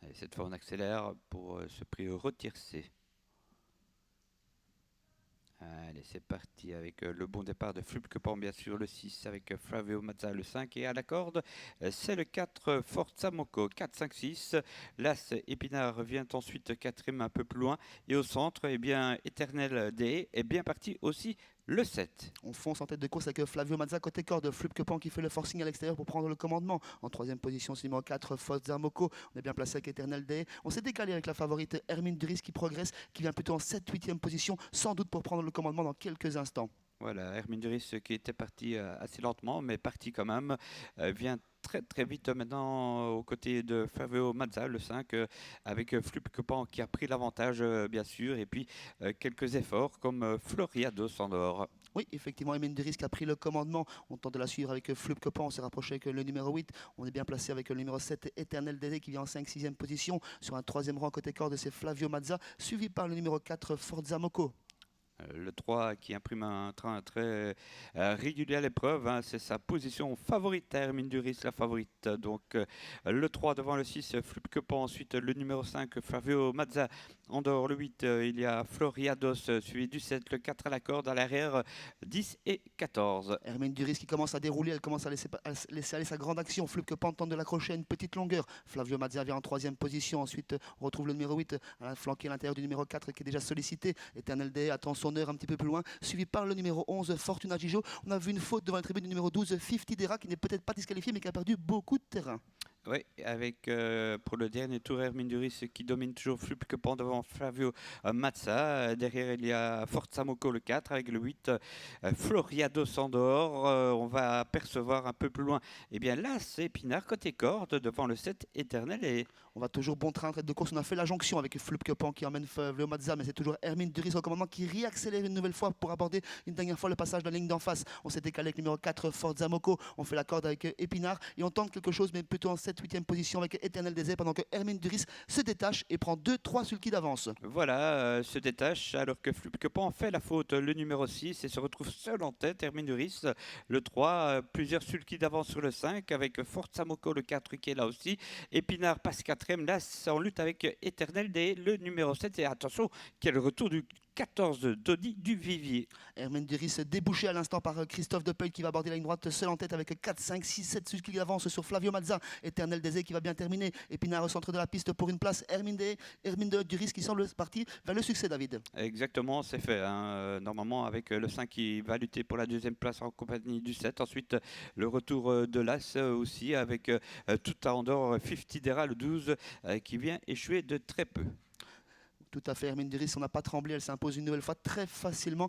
Et cette fois, on accélère pour ce prix retiercé. Allez, c'est parti avec le bon départ de Flupkepan, bien sûr, le 6 avec Flavio Mazza, le 5. Et à la corde, c'est le 4, Forza Moco, 4, 5, 6. L'As Épinard revient ensuite quatrième un peu plus loin. Et au centre, eh bien, Éternel D est bien parti aussi, le 7. On fonce en tête de course avec Flavio Mazza côté corde, Flupkepan qui fait le forcing à l'extérieur pour prendre le commandement. En troisième position, c'est numéro 4, Forza Moco. On est bien placé avec Eternal Day. On s'est décalé avec la favorite Hermine Duris qui progresse, qui vient plutôt en 7-8e position, sans doute pour prendre le commandement dans quelques instants. Voilà, Hermine Duris qui était parti assez lentement, mais parti quand même, vient très très vite maintenant aux côtés de Flavio Mazza, le 5, avec Flupkepan qui a pris l'avantage bien sûr, et puis quelques efforts comme Floriado Sandor. Oui, effectivement, Hermine Duris qui a pris le commandement. On tente de la suivre avec Flupkepan. On s'est rapproché avec le numéro 8. On est bien placé avec le numéro 7, Eternel Dede, qui vient en 5-6e position. Sur un troisième rang côté corde, c'est Flavio Mazza, suivi par le numéro 4, Forza Moco. Le 3 qui imprime un train très régulier à l'épreuve, hein, c'est sa position favorite, Hermine Duris, la favorite. Donc le 3 devant le 6, Flupkepan, ensuite le numéro 5, Flavio Mazza. En dehors, le 8, il y a Floriados, suivi du 7, le 4 à la corde, à l'arrière, 10 et 14. Hermine Duris qui commence à dérouler, elle commence à laisser aller sa grande action. Flupkepan tente de l'accrocher à une petite longueur. Flavio Mazza vient en troisième position. Ensuite, on retrouve le numéro 8 flanqué à l'intérieur du numéro 4 qui est déjà sollicité. Eternel Day attend son heure un petit peu plus loin, suivi par le numéro 11, Fortuna Gijo. On a vu une faute devant la tribune du numéro 12, 50 Dera, qui n'est peut-être pas disqualifié, mais qui a perdu beaucoup de terrain. Oui, avec pour le dernier tour, Hermine Duris qui domine toujours Flupkepan devant Flavio Mazza. Derrière, il y a Forza Moco le 4 avec le 8, Floriado Sandor. On va apercevoir un peu plus loin, eh bien là, c'est Pinard côté corde devant le 7 Éternel. Et On va toujours bon train en tête de course. On a fait la jonction avec Flupkepan qui emmène Flavio Mazza, mais c'est toujours Hermine Duris au commandement qui réaccélère une nouvelle fois pour aborder une dernière fois le passage de la ligne d'en face. On s'est décalé avec le numéro 4, Forza Moco. On fait la corde avec Épinard et on tente quelque chose, mais plutôt en 7-8e position avec Eternel Désert, pendant que Hermine Duris se détache et prend 2-3 sulky d'avance. voilà, se détache alors que Flupkepan fait la faute, le numéro 6, et se retrouve seul en tête. Hermine Duris, le 3, plusieurs sulky d'avance sur le 5 avec Forza Moco le 4 qui est là aussi. Épinard passe quatrième, là c'est en lutte avec Éternel D, le numéro 7. Et attention, quel retour du 14 de Dodi du Vivier. Hermine Duris débouché à l'instant par Christophe Depeul qui va aborder la ligne droite seul en tête avec 4, 5, 6, 7 sulky d'avance sur Flavio Mazza. Eternel Désert qui va bien terminer. Épinard au centre de la piste pour une place. Hermine Duris qui semble parti vers le succès, David. Exactement, c'est fait, hein. Normalement, avec le 5 qui va lutter pour la deuxième place en compagnie du 7. Ensuite, le retour de l'As aussi avec tout à Andorre, 50 Dera, le 12, qui vient échouer de très peu. Tout à fait, Hermine Duris, on n'a pas tremblé, elle s'impose une nouvelle fois très facilement.